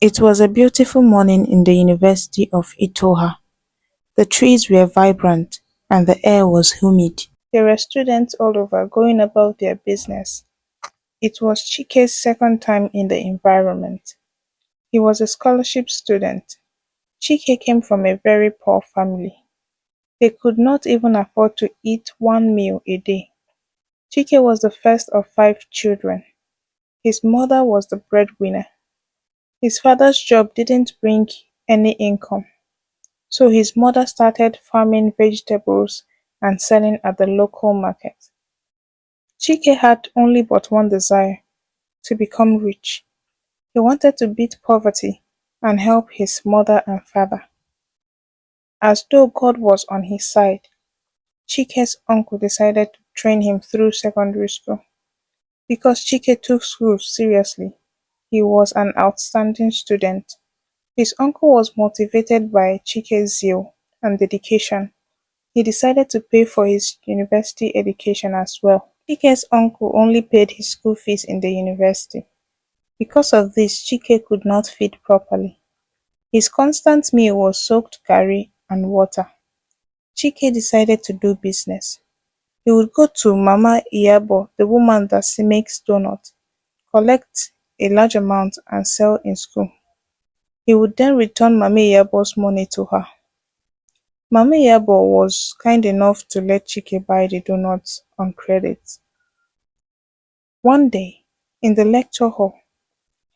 It was a beautiful morning in the University of Itoha. The trees were vibrant and the air was humid. There were students all over going about their business. It was Chike's second time in the environment. He was a scholarship student. Chike came from a very poor family. They could not even afford to eat one meal a day. Chike was the first of 5 children. His mother was the breadwinner. His father's job didn't bring any income. So his mother started farming vegetables and selling at the local market. Chike had only but one desire: to become rich. He wanted to beat poverty and help his mother and father. As though God was on his side, Chike's uncle decided to train him through secondary school. Because Chike took school seriously, he was an outstanding student. His uncle was motivated by Chike's zeal and dedication. He decided to pay for his university education as well. Chike's uncle only paid his school fees in the university. Because of this, Chike could not feed properly. His constant meal was soaked garri and water. Chike decided to do business. He would go to Mama Iyabo, the woman that makes donuts, collect a large amount and sell in school. He would then return Mama Iyabo's money to her. Mama Iyabo was kind enough to let Chike buy the donuts on credit. One day, in the lecture hall,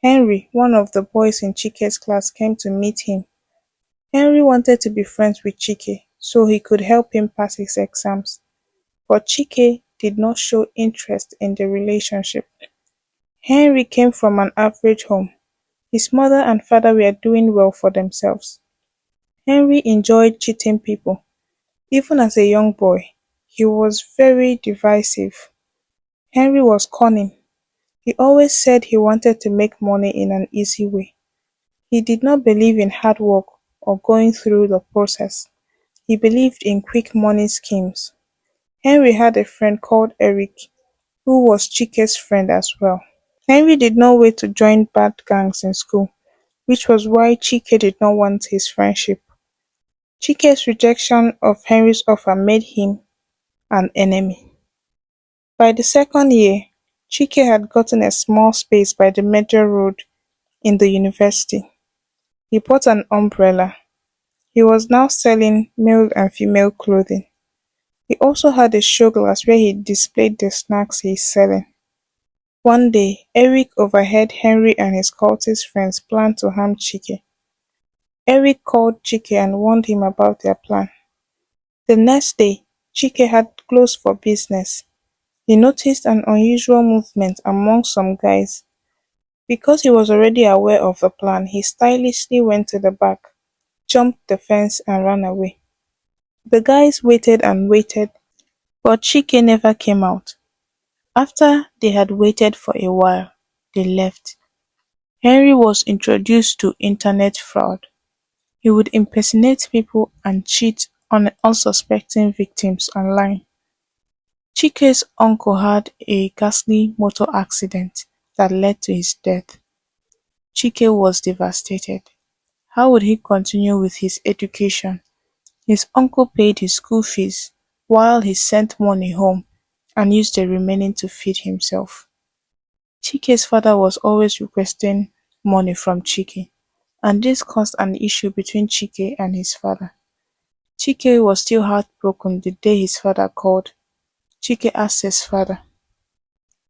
Henry, one of the boys in Chike's class, came to meet him. Henry wanted to be friends with Chike so he could help him pass his exams, but Chike did not show interest in the relationship. Henry came from an average home. His mother and father were doing well for themselves. Henry enjoyed cheating people. Even as a young boy, he was very divisive. Henry was cunning. He always said he wanted to make money in an easy way. He did not believe in hard work or going through the process. He believed in quick money schemes. Henry had a friend called Eric, who was Chike's friend as well. Henry did not wait to join bad gangs in school, which was why Chike did not want his friendship. Chike's rejection of Henry's offer made him an enemy. By the second year, Chike had gotten a small space by the major road in the university. He bought an umbrella. He was now selling male and female clothing. He also had a show glass where he displayed the snacks he is selling. One day, Eric overheard Henry and his cultist friends plan to harm Chike. Eric called Chike and warned him about their plan. The next day, Chike had closed for business. He noticed an unusual movement among some guys. Because he was already aware of the plan, he stylishly went to the back, jumped the fence and ran away. The guys waited and waited, but Chike never came out. After they had waited for a while, they left. Henry was introduced to internet fraud. He would impersonate people and cheat on unsuspecting victims online. Chike's uncle had a ghastly motor accident that led to his death. Chike was devastated. How would he continue with his education? His uncle paid his school fees while he sent money home and used the remaining to feed himself. Chike's father was always requesting money from Chike, and this caused an issue between Chike and his father. Chike was still heartbroken the day his father called. Chike asked his father,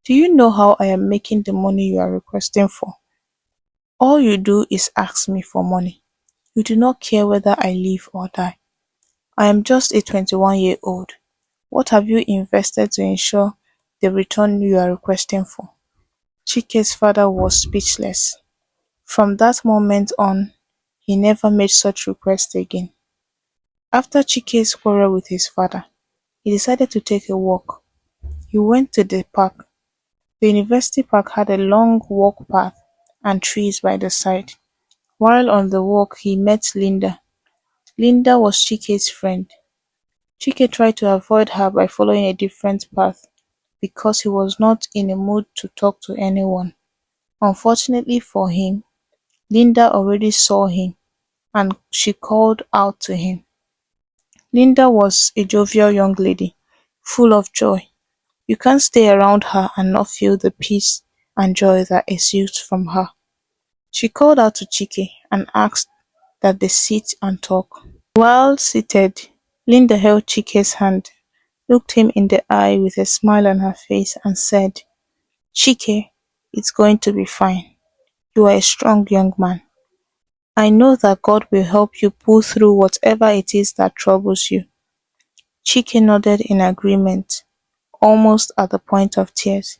"Do you know how I am making the money you are requesting for? All you do is ask me for money. You do not care whether I live or die. I am just a 21-year-old. What have you invested to ensure the return you are requesting for?" Chike's father was speechless. From that moment on, he never made such requests again. After Chike's quarrel with his father, he decided to take a walk. He went to the park. The university park had a long walk path and trees by the side. While on the walk, he met Linda. Linda was Chike's friend. Chike tried to avoid her by following a different path because he was not in a mood to talk to anyone. Unfortunately for him, Linda already saw him and she called out to him. Linda was a jovial young lady, full of joy. You can't stay around her and not feel the peace and joy that exudes from her. She called out to Chike and asked that they sit and talk. While seated, Linda held Chike's hand, looked him in the eye with a smile on her face and said, Chike, it's going to be fine. You are a strong young man. I know that God will help you pull through whatever it is that troubles you. Chike nodded in agreement, almost at the point of tears.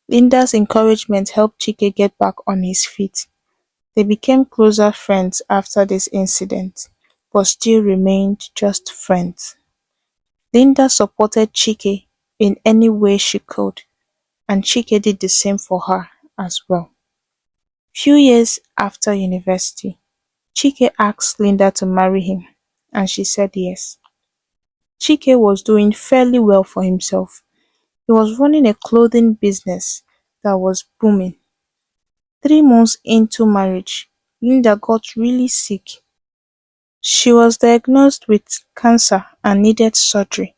Linda's encouragement helped Chike get back on his feet. They became closer friends after this incident, but still remained just friends. Linda supported Chike in any way she could, and Chike did the same for her as well. Few years after university, Chike asked Linda to marry him, and she said yes. Chike was doing fairly well for himself. He was running a clothing business that was booming. 3 months into marriage, Linda got really sick. She was diagnosed with cancer and needed surgery.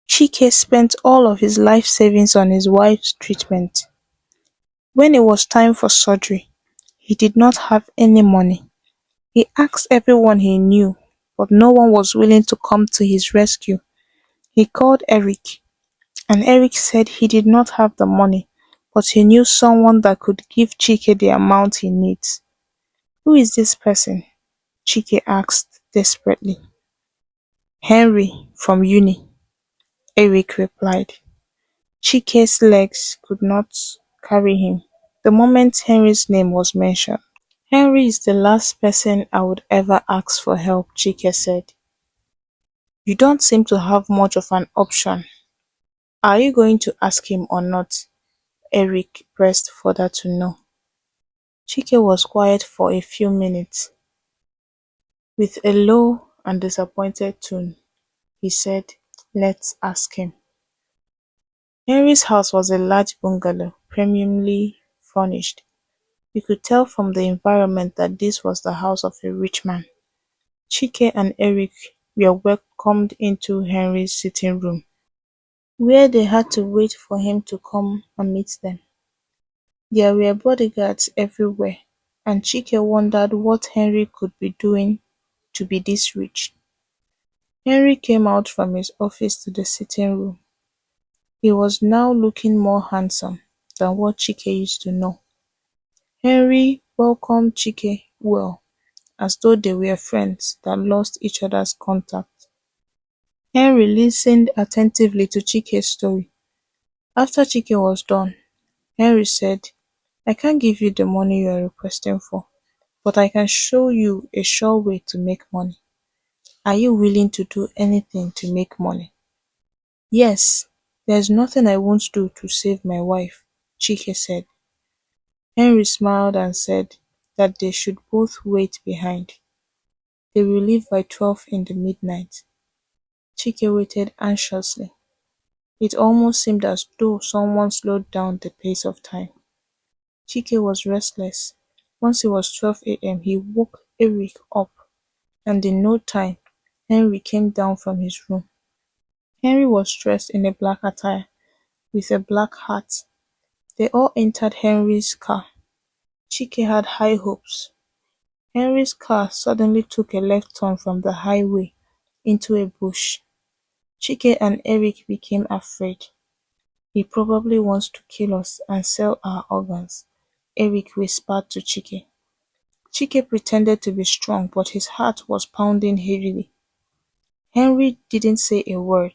Chike spent all of his life savings on his wife's treatment. When it was time for surgery, he did not have any money. He asked everyone he knew, but no one was willing to come to his rescue. He called Eric, and Eric said he did not have the money, but he knew someone that could give Chike the amount he needs. Who is this person? Chike asked desperately. Henry from uni, Eric replied. Chike's legs could not carry him the moment Henry's name was mentioned. Henry is the last person I would ever ask for help, Chike said. You don't seem to have much of an option. Are you going to ask him or not? Eric pressed further to know. Chike was quiet for a few minutes. With a low and disappointed tone, he said, let's ask him. Henry's house was a large bungalow, premiumly furnished. You could tell from the environment that this was the house of a rich man. Chike and Eric were welcomed into Henry's sitting room, where they had to wait for him to come and meet them. There were bodyguards everywhere, and Chike wondered what Henry could be doing to be this rich. Henry came out from his office to the sitting room. He was now looking more handsome than what Chike used to know. Henry welcomed Chike well, as though they were friends that lost each other's contact. Henry listened attentively to Chike's story. After Chike was done, Henry said, I can't give you the money you are requesting for, but I can show you a sure way to make money. Are you willing to do anything to make money? Yes, there's nothing I won't do to save my wife, Chike said. Henry smiled and said that they should both wait behind. They will leave by 12 in the midnight. Chike waited anxiously. It almost seemed as though someone slowed down the pace of time. Chike was restless. Once it was 12 a.m., he woke Eric up, and in no time, Henry came down from his room. Henry was dressed in a black attire, with a black hat. They all entered Henry's car. Chike had high hopes. Henry's car suddenly took a left turn from the highway into a bush. Chike and Eric became afraid. He probably wants to kill us and sell our organs, Eric whispered to Chike. Chike pretended to be strong, but his heart was pounding heavily. Henry didn't say a word.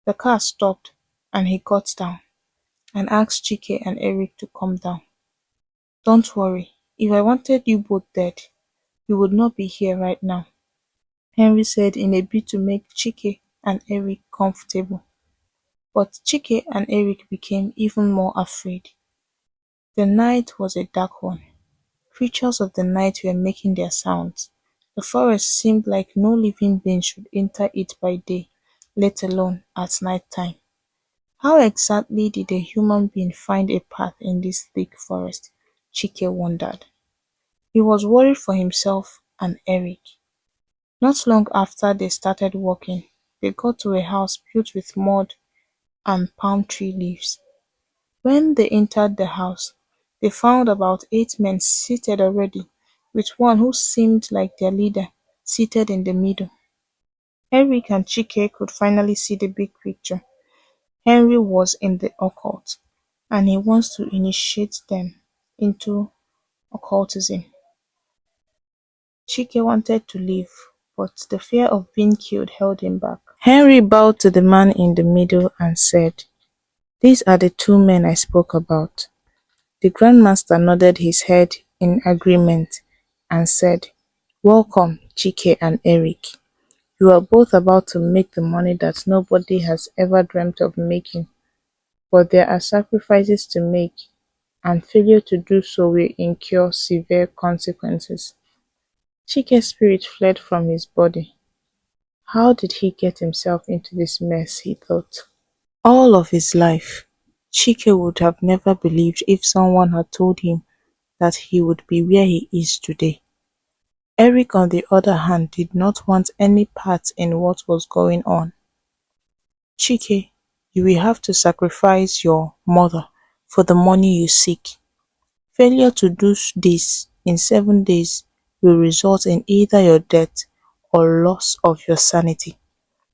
The car stopped, and he got down and asked Chike and Eric to come down. Don't worry, if I wanted you both dead, you would not be here right now, Henry said in a bid to make Chike and Eric comfortable. But Chike and Eric became even more afraid. The night was a dark one. Creatures of the night were making their sounds. The forest seemed like no living being should enter it by day, let alone at night time. How exactly did a human being find a path in this thick forest? Chike wondered. He was worried for himself and Eric. Not long after they started walking, they got to a house built with mud and palm tree leaves. When they entered the house, they found about 8 men seated already, with one who seemed like their leader seated in the middle. Eric and Chike could finally see the big picture. Henry was in the occult, and he wants to initiate them into occultism. Chike wanted to leave, but the fear of being killed held him back. Henry bowed to the man in the middle and said, "These are the 2 men I spoke about." The Grand Master nodded his head in agreement and said, "Welcome, Chike and Eric. You are both about to make the money that nobody has ever dreamt of making, but there are sacrifices to make, and failure to do so will incur severe consequences." Chike's spirit fled from his body. How did he get himself into this mess, he thought. All of his life, Chike would have never believed if someone had told him that he would be where he is today. Eric, on the other hand, did not want any part in what was going on. "Chike, you will have to sacrifice your mother for the money you seek. Failure to do this in 7 days will result in either your death or loss of your sanity,"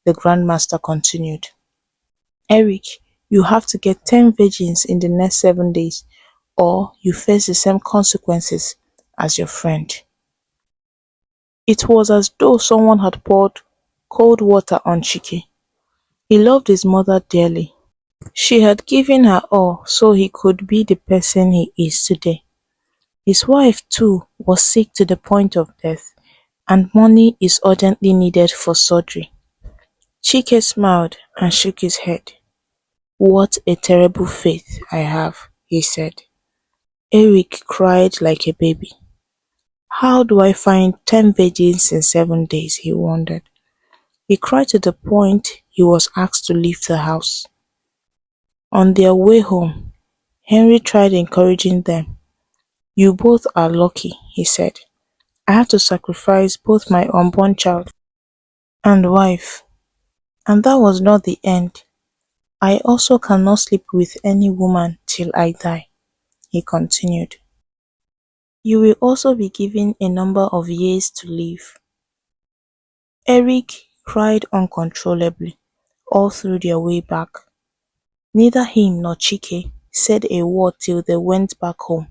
the Grand Master continued. "Eric, you have to get 10 virgins in the next 7 days, or you face the same consequences as your friend." It was as though someone had poured cold water on Chike. He loved his mother dearly. She had given her all so he could be the person he is today. His wife, too, was sick to the point of death, and money is urgently needed for surgery. Chike smiled and shook his head. "What a terrible fate I have," he said. Eric cried like a baby. "How do I find 10 virgins in 7 days?" he wondered. He cried to the point he was asked to leave the house. On their way home, Henry tried encouraging them. "You both are lucky," he said. "I had to sacrifice both my unborn child and wife. And that was not the end. I also cannot sleep with any woman till I die," he continued. "You will also be given a number of years to live." Eric cried uncontrollably all through their way back. Neither him nor Chike said a word till they went back home.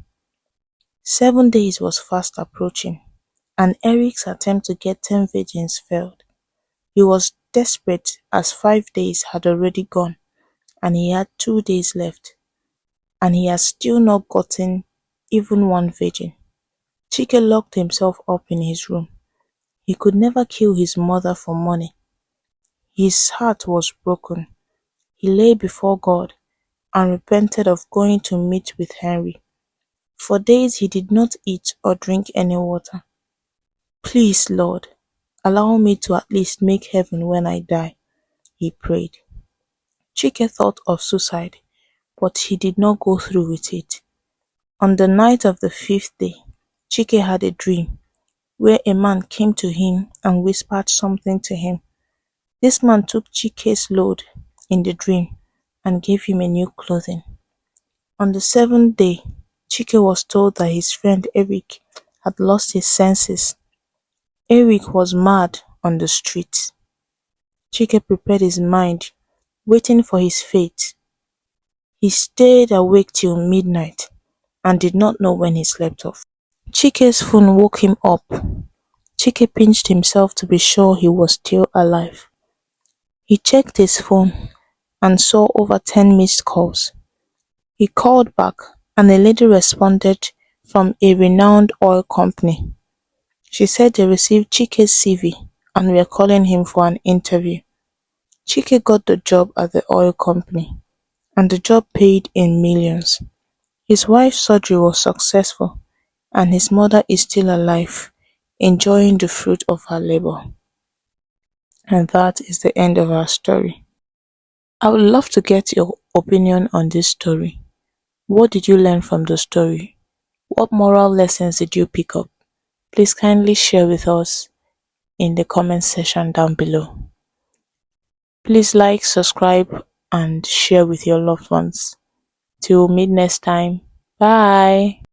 7 days was fast approaching, and Eric's attempt to get 10 virgins failed. He was desperate as 5 days had already gone, and he had 2 days left, and he had still not gotten even one virgin. Chike locked himself up in his room. He could never kill his mother for money. His heart was broken. He lay before God and repented of going to meet with Henry. For days he did not eat or drink any water. "Please, Lord, allow me to at least make heaven when I die," he prayed. Chike thought of suicide, but he did not go through with it. On the night of the 5th day, Chike had a dream where a man came to him and whispered something to him. This man took Chike's load in the dream and gave him a new clothing. On the 7th day, Chike was told that his friend Eric had lost his senses. Eric was mad on the streets. Chike prepared his mind, waiting for his fate. He stayed awake till midnight and did not know when he slept off. Chike's phone woke him up. Chike pinched himself to be sure he was still alive. He checked his phone and saw over 10 missed calls. He called back and a lady responded from a renowned oil company. She said they received Chike's CV and were calling him for an interview. Chike got the job at the oil company, and the job paid in millions. His wife's surgery was successful, and his mother is still alive, enjoying the fruit of her labor. And that is the end of our story. I would love to get your opinion on this story. What did you learn from the story? What moral lessons did you pick up? Please kindly share with us in the comment section down below. Please like, subscribe, and share with your loved ones. Till we meet next time. Bye.